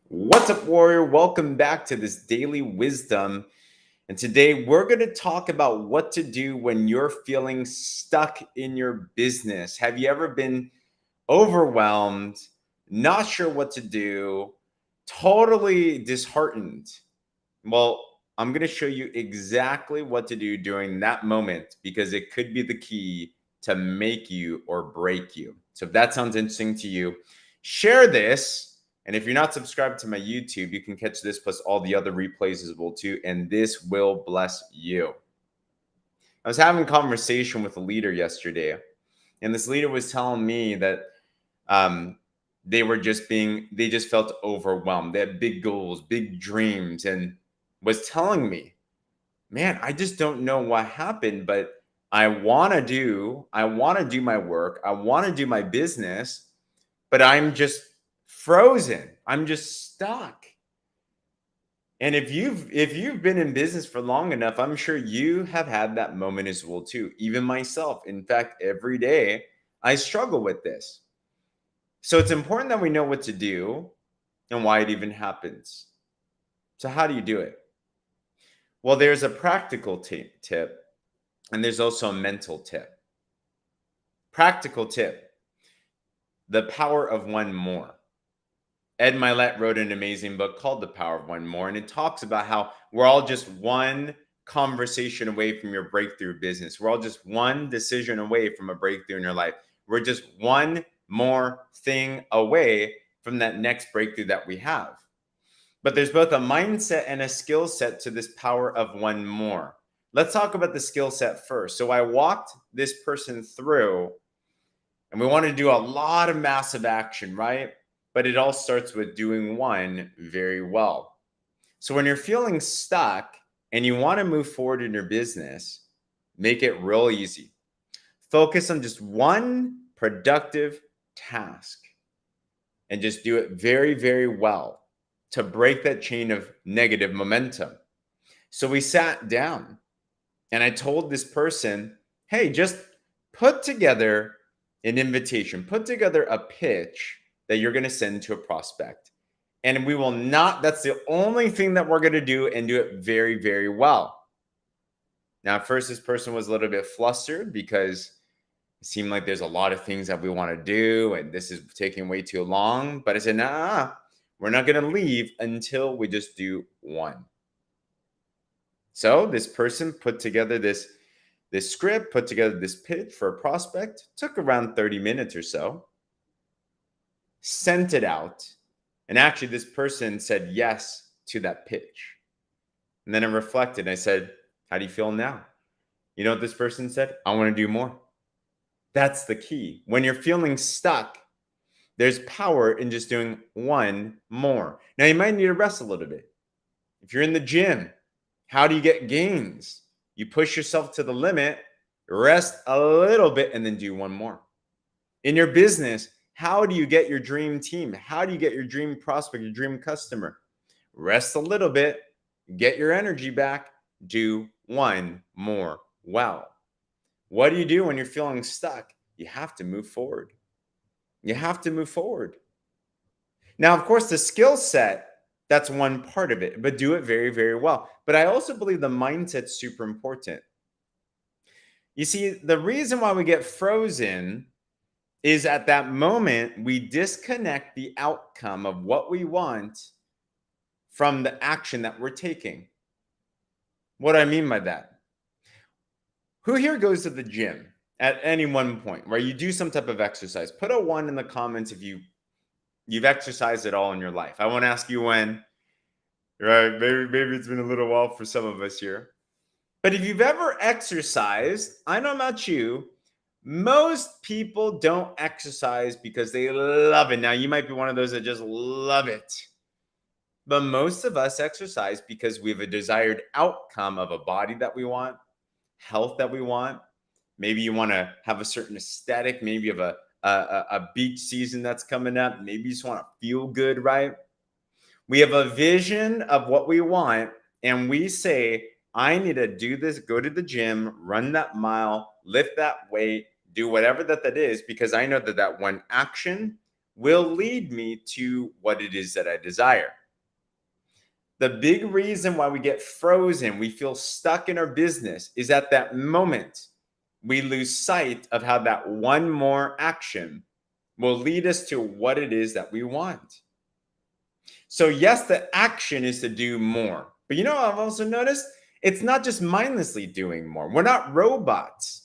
What's up, warrior? Welcome back to this daily wisdom. And today we're going to talk about what to do when you're feeling stuck in your business. Have you ever been overwhelmed, not sure what to do, totally disheartened? Well, I'm going to show you exactly what to do during that moment because it could be the key to make you or break you. So if that sounds interesting to you, share this. And if you're not subscribed to my YouTube, you can catch this plus all the other replays as well too. And this will bless you. I was having a conversation with a leader yesterday, and this leader was telling me that um, they just felt overwhelmed. They had big goals, big dreams, and was telling me, man, I just don't know what happened, but I want to do my work. I want to do my business, but I'm just frozen. I'm just stuck. And if you've been in business for long enough, I'm sure you have had that moment as well too. Even myself. In fact, every day I struggle with this. So it's important that we know what to do and why it even happens. So how do you do it? Well, there's a practical tip and there's also a mental tip. Practical tip: the power of one more. Ed Milet wrote an amazing book called The Power of One More, and it talks about how we're all just one conversation away from your breakthrough business. We're all just one decision away from a breakthrough in your life. We're just one more thing away from that next breakthrough that we have. But there's both a mindset and a skill set to this power of one more. Let's talk about the skill set first. So I walked this person through, and we want to do a lot of massive action, right? But it all starts with doing one very well. So when you're feeling stuck and you want to move forward in your business, make it real easy. Focus on just one productive task and just do it very, very well to break that chain of negative momentum. So we sat down and I told this person, hey, just put together an invitation, put together a pitch that you're going to send to a prospect. And we will not, that's the only thing that we're going to do, and do it very, very well. Now, at first, this person was a little bit flustered because it seemed like there's a lot of things that we want to do and this is taking way too long. But I said, nah, we're not going to leave until we just do one. So this person put together this script, put together this pitch for a prospect, took around 30 minutes or so, sent it out. And actually, this person said yes to that pitch. And then I reflected and I said, how do you feel now? You know what this person said? I want to do more. That's the key. When you're feeling stuck, there's power in just doing one more. Now, you might need to rest a little bit. If you're in the gym, how do you get gains? You push yourself to the limit, rest a little bit, and then do one more. In your business, how do you get your dream team? How do you get your dream prospect, your dream customer? Rest a little bit, get your energy back, do one more well. What do you do when you're feeling stuck? You have to move forward. You have to move forward. Now, of course, the skill set, that's one part of it, but do it very, very well. But I also believe the mindset's super important. You see, the reason why we get frozen is at that moment, we disconnect the outcome of what we want from the action that we're taking. What do I mean by that? Who here goes to the gym at any one point where you do some type of exercise? Put a one in the comments if you've exercised at all in your life. I won't ask you when, right? Maybe it's been a little while for some of us here. But if you've ever exercised, I know about you, most people don't exercise because they love it. Now, you might be one of those that just love it. But most of us exercise because we have a desired outcome of a body that we want, health that we want. Maybe you want to have a certain aesthetic. Maybe you have a beach season that's coming up. Maybe you just want to feel good, right? We have a vision of what we want, and we say, I need to do this, go to the gym, run that mile, lift that weight, do whatever that is, because I know that that one action will lead me to what it is that I desire. The big reason why we get frozen, we feel stuck in our business, is at that moment we lose sight of how that one more action will lead us to what it is that we want. So, yes, the action is to do more. But you know what I've also noticed? It's not just mindlessly doing more. We're not robots.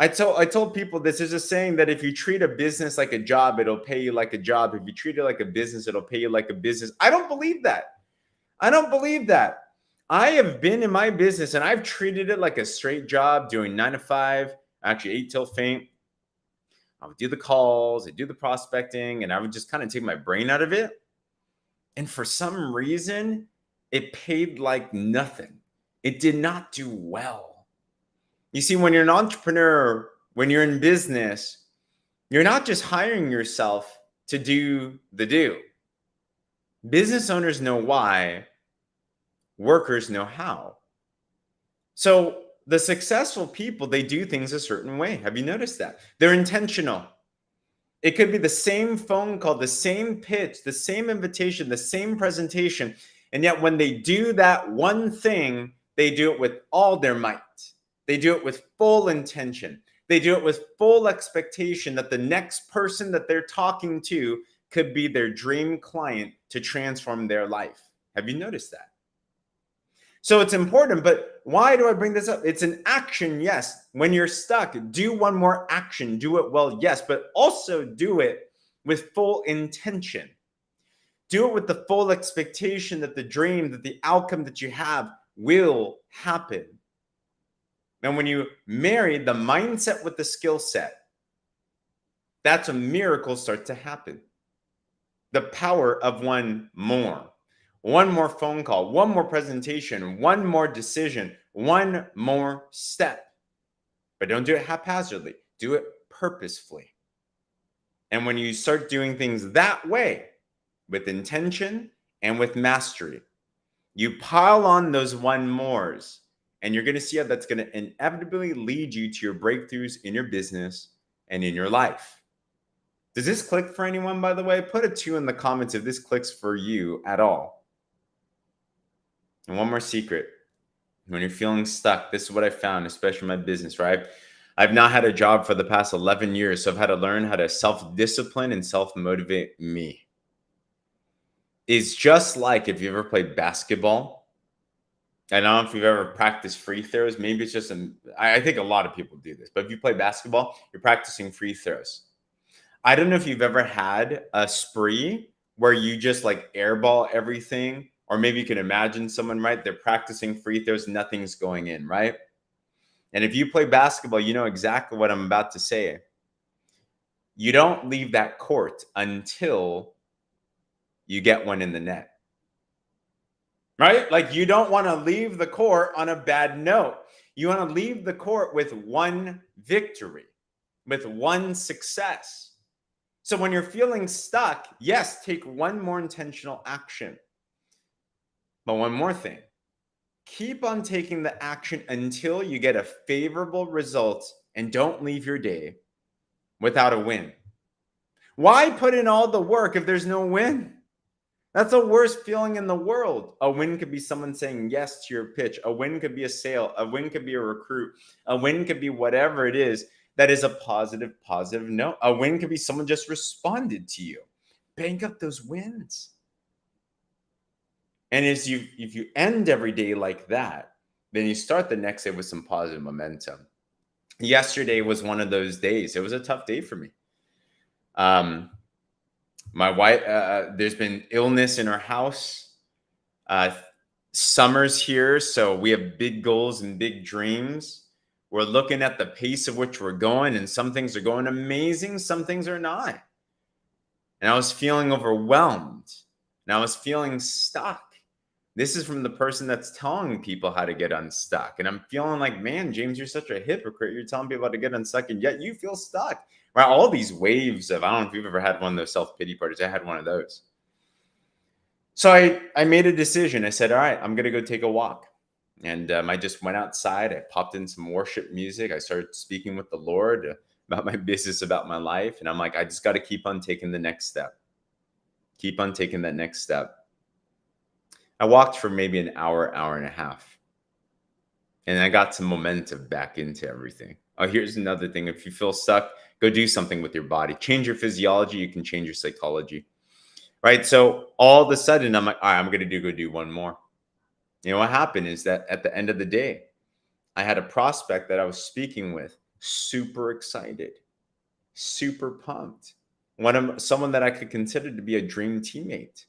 I told people this is a saying that if you treat a business like a job, it'll pay you like a job. If you treat it like a business, it'll pay you like a business. I don't believe that. I don't believe that. I have been in my business and I've treated it like a straight job, doing 9 to 5, actually 8 till faint. I would do the calls, I'd do the prospecting, and I would just kind of take my brain out of it. And for some reason, it paid like nothing. It did not do well. You see, when you're an entrepreneur, when you're in business, you're not just hiring yourself to do the do. Business owners know why, workers know how. So the successful people, they do things a certain way. Have you noticed that? They're intentional. It could be the same phone call, the same pitch, the same invitation, the same presentation. And yet when they do that one thing, they do it with all their might. They do it with full intention. They do it with full expectation that the next person that they're talking to could be their dream client to transform their life. Have you noticed that? So it's important, but why do I bring this up? It's an action, yes. When you're stuck, do one more action, do it well, yes, but also do it with full intention. Do it with the full expectation that the dream, that the outcome that you have will happen. And when you marry the mindset with the skill set, that's when miracles start to happen. The power of one more phone call, one more presentation, one more decision, one more step. But don't do it haphazardly. Do it purposefully. And when you start doing things that way, with intention and with mastery, you pile on those one mores, and you're going to see how that's going to inevitably lead you to your breakthroughs in your business and in your life. Does this click for anyone, by the way? Put a 2 in the comments if this clicks for you at all. And one more secret. When you're feeling stuck, this is what I found, especially in my business, right? I've not had a job for the past 11 years, so I've had to learn how to self-discipline and self-motivate me. It's just like if you ever played basketball. I don't know if you've ever practiced free throws. Maybe it's just, I think a lot of people do this, but if you play basketball, you're practicing free throws. I don't know if you've ever had a spree where you just like airball everything, or maybe you can imagine someone, right? They're practicing free throws, nothing's going in, right? And if you play basketball, you know exactly what I'm about to say. You don't leave that court until you get one in the net, right? Like you don't want to leave the court on a bad note. You want to leave the court with one victory, with one success. So when you're feeling stuck, yes, take one more intentional action. But one more thing, keep on taking the action until you get a favorable result, and don't leave your day without a win. Why put in all the work if there's no win? That's the worst feeling in the world. A win could be someone saying yes to your pitch. A win could be a sale. A win could be a recruit. A win could be whatever it is that is a positive note. A win could be someone just responded to you. Bank up those wins. And if you end every day like that, then you start the next day with some positive momentum. Yesterday was one of those days. It was a tough day for me. My wife, there's been illness in our house. Summer's here, so we have big goals and big dreams. We're looking at the pace of which we're going, and some things are going amazing, some things are not. And I was feeling overwhelmed, and I was feeling stuck. This is from the person that's telling people how to get unstuck. And I'm feeling like, man, James, you're such a hypocrite. You're telling people how to get unstuck, and yet you feel stuck. Right? All these waves of, I don't know if you've ever had one of those self-pity parties. I had one of those. So I made a decision. I said, all right, I'm going to go take a walk. And I just went outside. I popped in some worship music. I started speaking with the Lord. about my business, about my life. And I'm like, I just got to keep on taking the next step. Keep on taking that next step. I walked for maybe an hour, hour and a half. And I got some momentum back into everything. Oh, here's another thing. If you feel stuck, go do something with your body. Change your physiology. You can change your psychology. Right. So all of a sudden, I'm like, all right, I'm going to go do one more. You know what happened is that at the end of the day, I had a prospect that I was speaking with, super excited, super pumped. Someone that I could consider to be a dream teammate.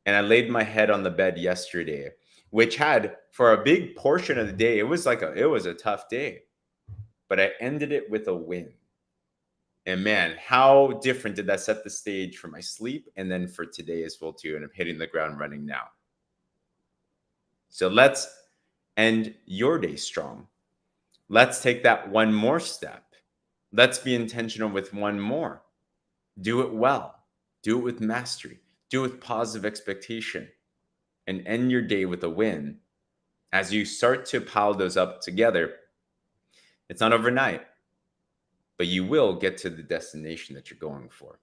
And I laid my head on the bed yesterday, which had for a big portion of the day, it was a tough day, but I ended it with a win. And man, how different did that set the stage for my sleep and then for today as well too. And I'm hitting the ground running now. So let's end your day strong. Let's take that one more step. Let's be intentional with one more. Do it well. Do it with mastery. Do it with positive expectation. And end your day with a win. As you start to pile those up together, it's not overnight, but you will get to the destination that you're going for.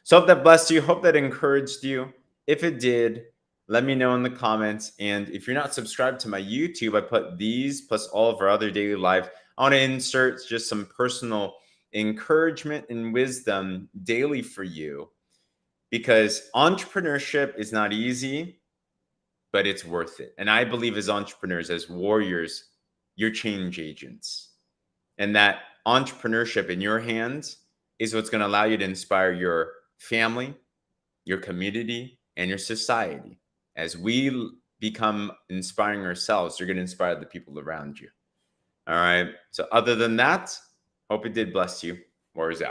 So hope that blessed you. Hope that encouraged you. If it did, let me know in the comments. And if you're not subscribed to my YouTube, I put these plus all of our other daily lives. I want to insert just some personal encouragement and wisdom daily for you, because entrepreneurship is not easy, but it's worth it. And I believe as entrepreneurs, as warriors, you're change agents. And that entrepreneurship in your hands is what's going to allow you to inspire your family, your community, and your society. As we become inspiring ourselves, you're going to inspire the people around you. All right. So other than that, hope it did bless you. Warriors out.